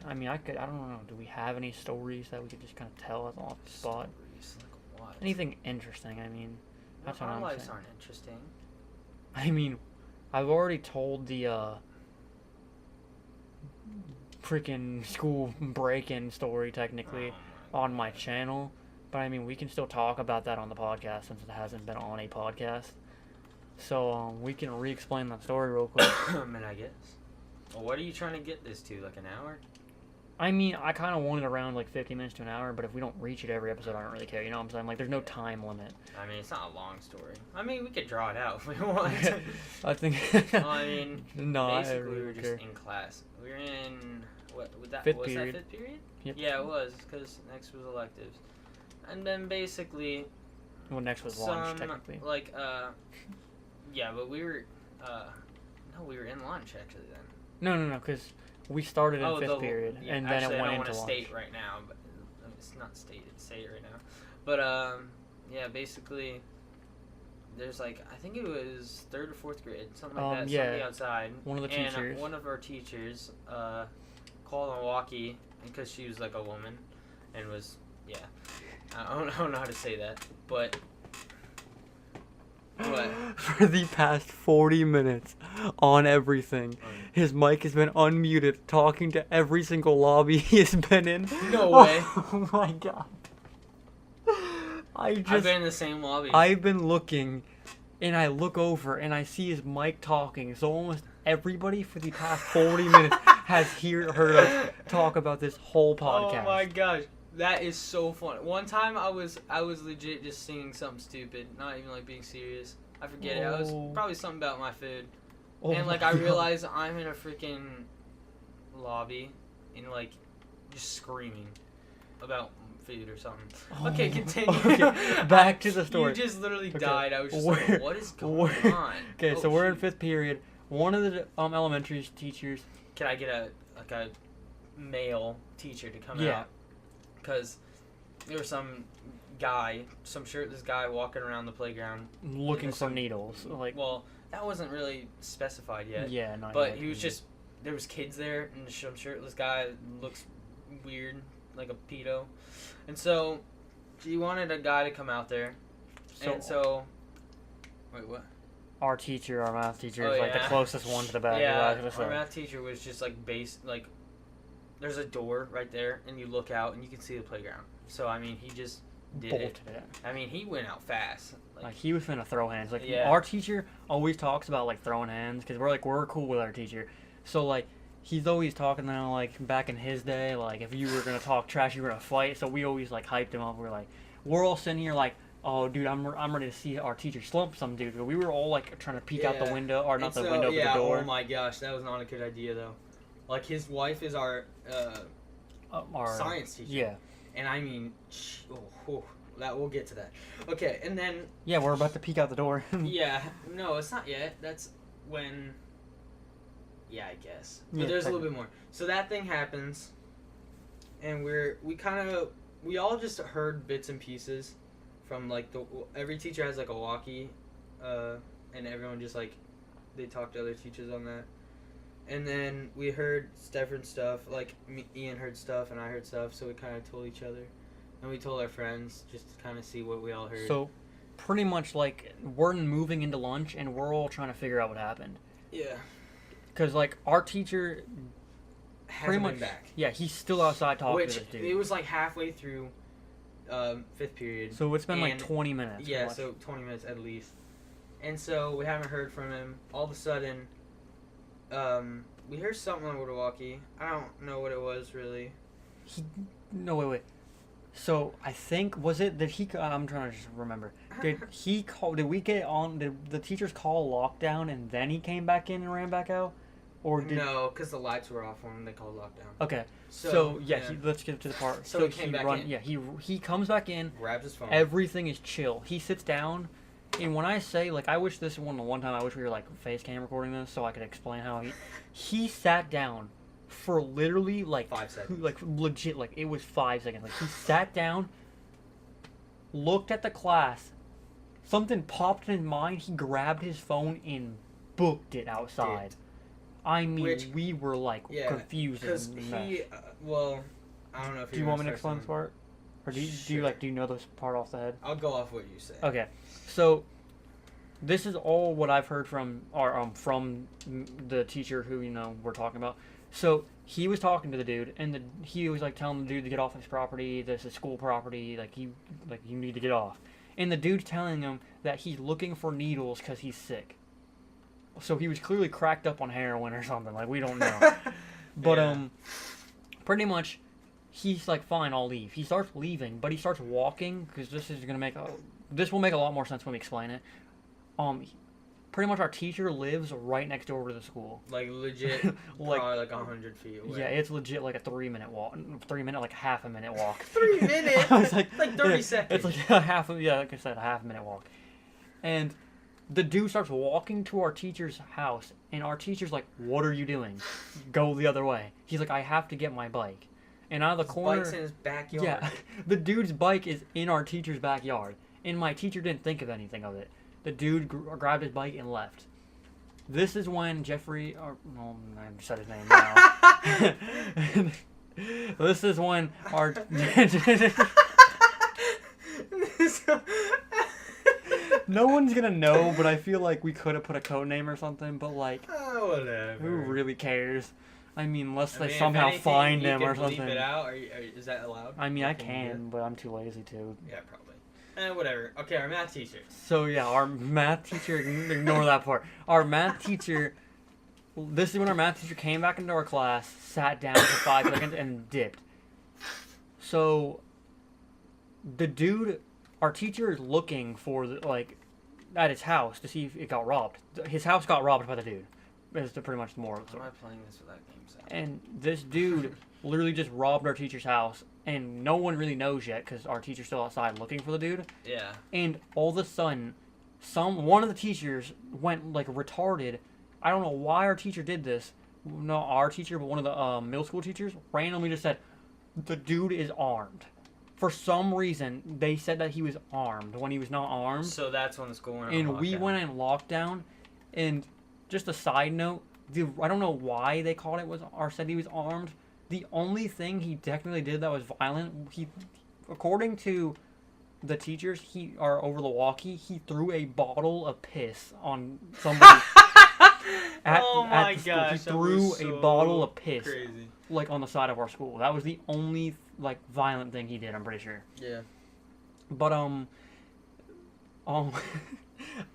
I mean, I don't know. Do we have any stories that we could just kind of tell us off the spot? Stories? Like what? Anything interesting? I mean, that's what Our I'm lives saying. aren't interesting. I mean, I've already told the freaking school break-in story technically on my channel, but I mean, we can still talk about that on the podcast since it hasn't been on a podcast. So we can re-explain that story real quick. I mean, I guess. Well, what are you trying to get this to? Like an hour? I mean, I kind of want it around like 50 minutes to an hour, but if we don't reach it every episode, I don't really care. You know what I'm saying? Like, there's no time limit. I mean, it's not a long story. I mean, we could draw it out if we want. I think. Well, I mean, no, basically, I really we were don't just care. in class. We were in what? Was that Fifth was period. that fifth period? Yep. Yeah, it was because next was electives, and then basically Well, next was lunch, technically. like yeah, but we were no, we were in lunch actually then. No, because we started in fifth period, yeah, and then actually, it went I don't into want to lunch. state right now, but it's not stated. Say it right now, but yeah, basically, there's like I think it was 3rd or 4th grade, something like that. Yeah. Somebody outside. One of the and teachers. one of our teachers called on walkie because she was like a woman, and was I don't know how to say that, but. What? For the past 40 minutes on everything, his mic has been unmuted, talking to every single lobby he has been in. No way. Oh my god. I've been in the same lobby. I've been looking, and I look over, and I see his mic talking. So almost everybody for the past 40 minutes has heard us talk about this whole podcast. Oh my gosh. That is so fun. One time I was legit just singing something stupid, not even like being serious. I forget it. I was probably something about my food. Oh And like my I God. realized I'm in a freaking lobby and like just screaming about food or something. Okay, continue. Okay, back to the story. You just literally Okay. died. I was just We're- like, what is going on? Okay, Oh, so we're in shoot. 5th period. One of the elementary teachers. Can I get a male teacher to come Yeah. out? Because there was some shirtless guy walking around the playground Looking for some- needles, like Well, that wasn't really specified yet. yeah, not But yet. he was just there was kids there, and some shirtless guy looks weird, like a pedo, and so he wanted a guy to come out there, and so wait, what? Our teacher, our math teacher, Oh, is like the yeah. closest one to the back. Yeah, of the our math teacher was just like there's a door right there, and you look out and you can see the playground. So I mean, he just did bolted it. it. I mean, he went out fast. Like he was finna throw hands. Like Yeah. our teacher always talks about like throwing hands because we're cool with our teacher. So like he's always talking now, like, back in his day, like, if you were going to talk trash, you were going to fight. So we always, like, hyped him up. We're like, we're all sitting here like, oh, dude, I'm ready to see our teacher slump some dude. But we were all, like, trying to peek out the window, or not the window, but the door. Oh my gosh, that was not a good idea, though. Like, his wife is our science teacher. Yeah. And I mean, that we'll get to that. Okay, and then... Yeah, we're about to peek out the door. Yeah, no, it's not yet. That's when... Yeah, I guess. But Yeah, there's a little bit more. So that thing happens, and we all just heard bits and pieces from, like, every teacher has, like, a walkie, and everyone just, like, they talk to other teachers on that. And then we heard different stuff, like, Ian heard stuff, and I heard stuff, so we kind of told each other. And we told our friends, just to kind of see what we all heard. So, pretty much, like, we're moving into lunch, and we're all trying to figure out what happened. Yeah. Because, like, our teacher... Hasn't been back. Yeah, he's still outside talking to this dude. It was, like, halfway through 5th period. So it's been, like, 20 minutes. Yeah, so 20 minutes at least. And so we haven't heard from him. All of a sudden, we heard something on the walkie. I don't know what it was, really. No, wait. So, I think, was it that he... I'm trying to just remember. Did he call... Did we get on... Did the teachers call lockdown and then he came back in and ran back out? Or did... No, because the lights were off when they called lockdown. Okay. So yeah. Let's get to the part. So he came back in. Yeah, he comes back in. Grabs his phone. Everything is chill. He sits down. And when I say, like, I wish this one time I wish we were, like, face cam recording this so I could explain how he sat down for literally, like... 5 seconds. Like, legit, like, it was 5 seconds. Like, he sat down, looked at the class, something popped in his mind, he grabbed his phone and booked it outside. I mean, we were, like, confused. Because he, well, I don't know if do you want me to explain this part? Or do you know this part off the head? I'll go off what you say. Okay. So, this is all what I've heard from from the teacher who, we're talking about. So, he was talking to the dude, and he was, like, telling the dude to get off his property. This is school property. You need to get off. And the dude's telling him that he's looking for needles because he's sick. So, he was clearly cracked up on heroin or something. Like, we don't know. But, pretty much, he's like, fine, I'll leave. He starts leaving, but he starts walking, because this will make a lot more sense when we explain it. Pretty much our teacher lives right next door to the school. Like, legit, probably like 100 feet away. Yeah, it's legit like a 3-minute walk. 3 minute, like half a minute walk. 3 minutes? I was like 30 seconds. It's like like I said, a half a minute walk. And the dude starts walking to our teacher's house, and our teacher's like, what are you doing? Go the other way. He's like, I have to get my bike. And out of the corner... His bike's in his backyard. Yeah, the dude's bike is in our teacher's backyard. And my teacher didn't think of anything of it. The dude grabbed his bike and left. This is when Jeffrey... I said his name now. This is when our... No one's gonna know, but I feel like we could have put a code name or something, but like... whatever. Who really cares? I mean, unless they somehow find him or something. Bleep it out, is that allowed? I mean, I can, but I'm too lazy to. Yeah, probably. Whatever. Okay, our math teacher. So yeah, our math teacher, ignore that part. Our math teacher, this is when our math teacher came back into our class, sat down for 5 seconds, and dipped. So, the dude, our teacher is looking for, at his house to see if it got robbed. His house got robbed by the dude. Is pretty much the moral of the story. Why am I playing this without game sound? And this dude literally just robbed our teacher's house, and no one really knows yet because our teacher's still outside looking for the dude. Yeah. And all of a sudden, one of the teachers went retarded. I don't know why our teacher did this. Not our teacher, but one of the middle school teachers randomly just said, "The dude is armed." For some reason, they said that he was armed when he was not armed. So that's when the school went on and lockdown. we went in lockdown, and. Just a side note, I don't know why they called it or said he was armed. The only thing he technically did that was violent, according to the teachers, over the walkie, he threw a bottle of piss on somebody. Oh my gosh! He threw a bottle of piss, crazy. on the side of our school. That was the only violent thing he did. I'm pretty sure. Yeah. But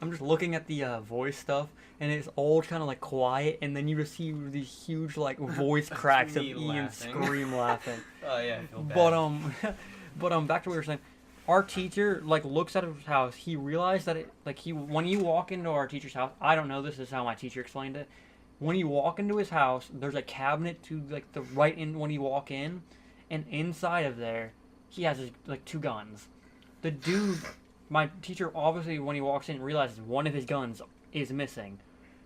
I'm just looking at the voice stuff, and it's all kind of like quiet, and then you just see these huge like voice cracks of Me Ian laughing. scream laughing. Oh yeah, I feel bad. But back to what we were saying. Our teacher like looks at his house. He realized that when you walk into our teacher's house, I don't know. This is how my teacher explained it. When you walk into his house, there's a cabinet to like the right in when you walk in, and inside of there, he has like 2 guns. The dude, my teacher obviously when he walks in realizes one of his guns is missing,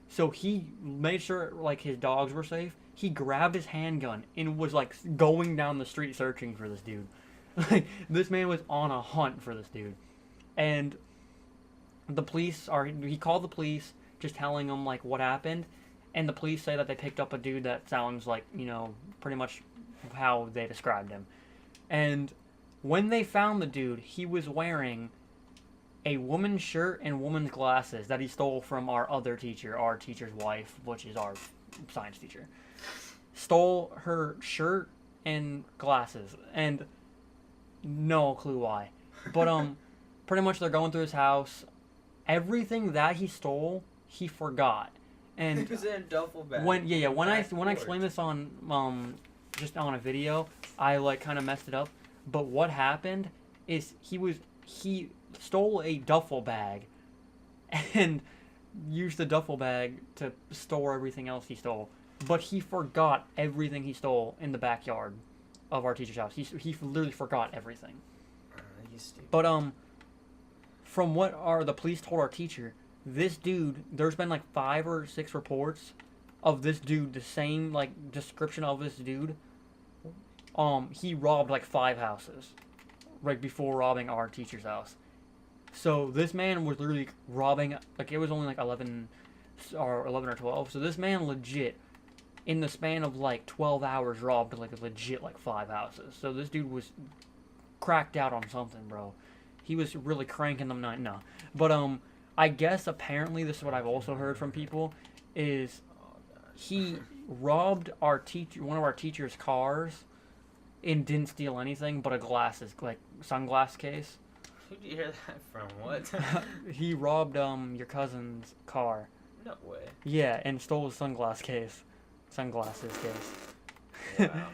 so he made sure like his dogs were safe. He grabbed his handgun and was like going down the street searching for this dude. Like this man was on a hunt for this dude, and he called the police, just telling them like what happened. And the police say that they picked up a dude that sounds like, pretty much how they described him. And when they found the dude, he was wearing a woman's shirt and woman's glasses that he stole from our other teacher, our teacher's wife, which is our science teacher. Stole her shirt and glasses, and no clue why. But pretty much they're going through his house. Everything that he stole, he forgot. And It was in a duffel bag. when I Backboard. explained this on just on a video, I like kind of messed it up. But what happened is he stole a duffel bag and used the duffel bag to store everything else he stole. But he forgot everything he stole in the backyard of our teacher's house. He literally forgot everything. He's stupid. But from what the police told our teacher, this dude, there's been like 5 or 6 reports of this dude, the same like description of this dude. He robbed like 5 houses right before robbing our teacher's house. So this man was literally robbing, like it was only like 11 or 12. So this man legit, in the span of like 12 hours, robbed like legit like 5 houses. So this dude was cracked out on something, bro. He was really cranking them. No, but I guess apparently this is what I've also heard from people is he robbed one of our teacher's cars and didn't steal anything but a sunglass case. Who'd you hear that from? What? He robbed your cousin's car. No way. Yeah, and stole his sunglasses case. Wow.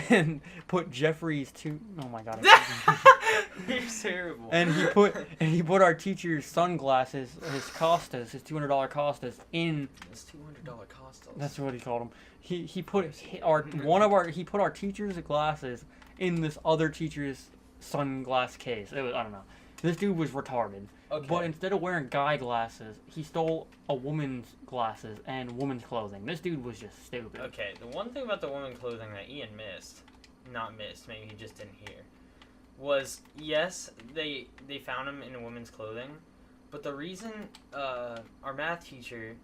And put Jeffrey's oh my god. You're terrible. And he put our teacher's sunglasses, his $200 Costas in. It's $200 Costas. That's what he called them. He put our teacher's glasses in this other teacher's sunglass case. I don't know. This dude was retarded. Okay. But instead of wearing guy glasses, he stole a woman's glasses and woman's clothing. This dude was just stupid. Okay, the one thing about the woman clothing that Ian maybe he just didn't hear, was yes, they found him in a woman's clothing, but the reason our math teacher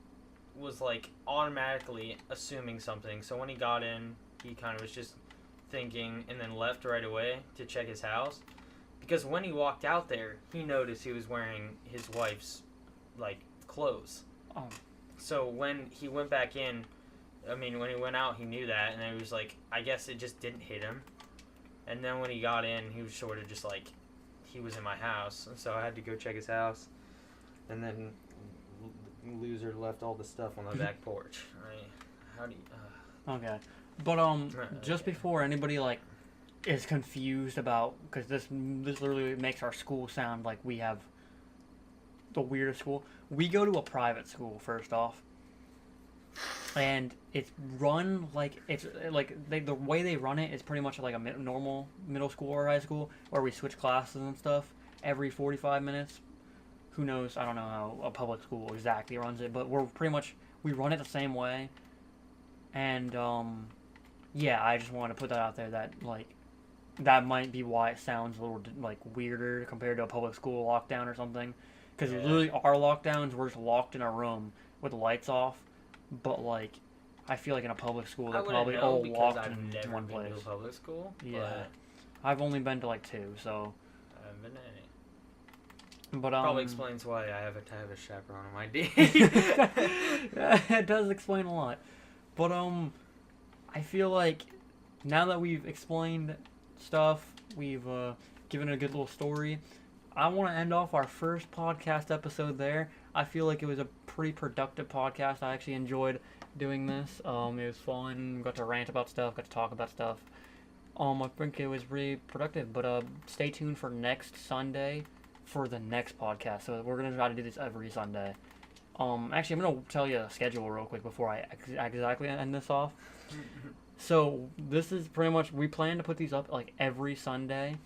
was like automatically assuming something, so when he got in, he kind of was just thinking and then left right away to check his house. Because when he walked out there, he noticed he was wearing his wife's, like, clothes. Oh. So when he went back in, when he went out, he knew that, and then he was like, I guess it just didn't hit him. And then when he got in, he was sort of just like, he was in my house, and so I had to go check his house. And then loser left all the stuff on the back porch. Okay. But just before anybody like is confused about, because this literally makes our school sound like we have the weirdest school. We go to a private school first off, and it's run like the way they run it is pretty much like a normal middle school or high school where we switch classes and stuff every 45 minutes. Who knows? I don't know how a public school exactly runs it, but we run it the same way. And yeah, I just wanted to put that out there that like that might be why it sounds a little like weirder compared to a public school lockdown or something. Because literally our lockdowns, we're just locked in a room with the lights off. But like, I feel like in a public school they're probably all locked in one place. To a public school. Yeah, I've only been to like 2, so. I haven't been to any. But probably explains why I have to have a chaperone on my day. It does explain a lot. But I feel like now that we've explained stuff, we've given a good little story, I want to end off our first podcast episode there. I feel like it was a pretty productive podcast. I actually enjoyed doing this. It was fun. Got to rant about stuff. Got to talk about stuff. I think it was really productive. But stay tuned for next Sunday for the next podcast. So we're gonna try to do this every Sunday. Actually, I'm gonna tell you a schedule real quick before I exactly end this off. So this is pretty much, we plan to put these up like every Sunday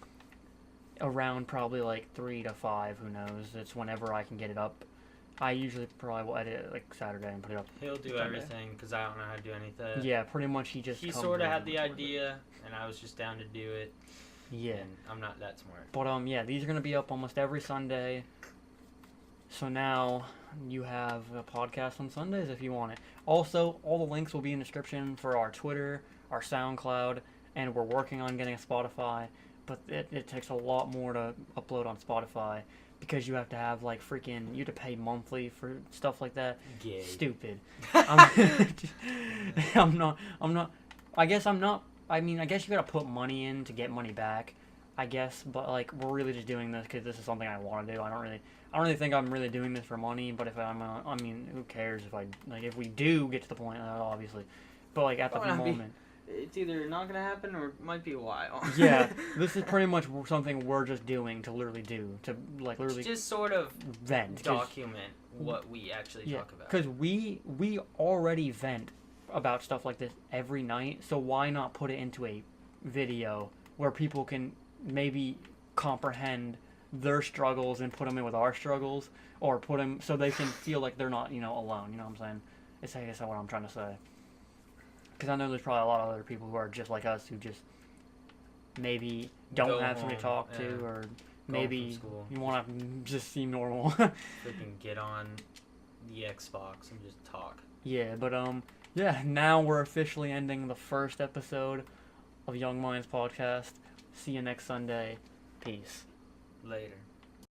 around probably like 3 to 5, who knows. It's whenever I can get it up. I usually probably will edit it like Saturday and put it up. He'll do Sunday. everything because I don't know how to do anything. Yeah, pretty much he He comes sort of in had the and records it. idea, and I was just down to do it. Yeah. And I'm not that smart. But yeah, these are gonna be up almost every Sunday. So now you have a podcast on Sundays if you want it. Also, all the links will be in the description for our Twitter, our SoundCloud, and we're working on getting a Spotify. But it takes a lot more to upload on Spotify because you have to have like freaking, you have to pay monthly for stuff like that. Gay. Stupid. I'm not. I guess I'm not. I mean, I guess you gotta put money in to get money back. I guess, but like we're really just doing this because this is something I want to do. I don't really think I'm really doing this for money. But if I mean, who cares if if we do get to the point, obviously. But like at the moment. It's either not gonna happen or it might be a while. Yeah, this is pretty much something we're just doing to literally just sort of vent, document what we actually talk about. Because we already vent about stuff like this every night, so why not put it into a video where people can maybe comprehend their struggles and put them in with our struggles, or put them so they can feel like they're not alone. You know what I'm saying? It's I guess what I'm trying to say. Because I know there's probably a lot of other people who are just like us who just maybe don't have somebody to talk to, or maybe you want to just seem normal. Freaking get on the Xbox and just talk. Yeah, but yeah, now we're officially ending the first episode of Young Minds Podcast. See you next Sunday. Peace. Later.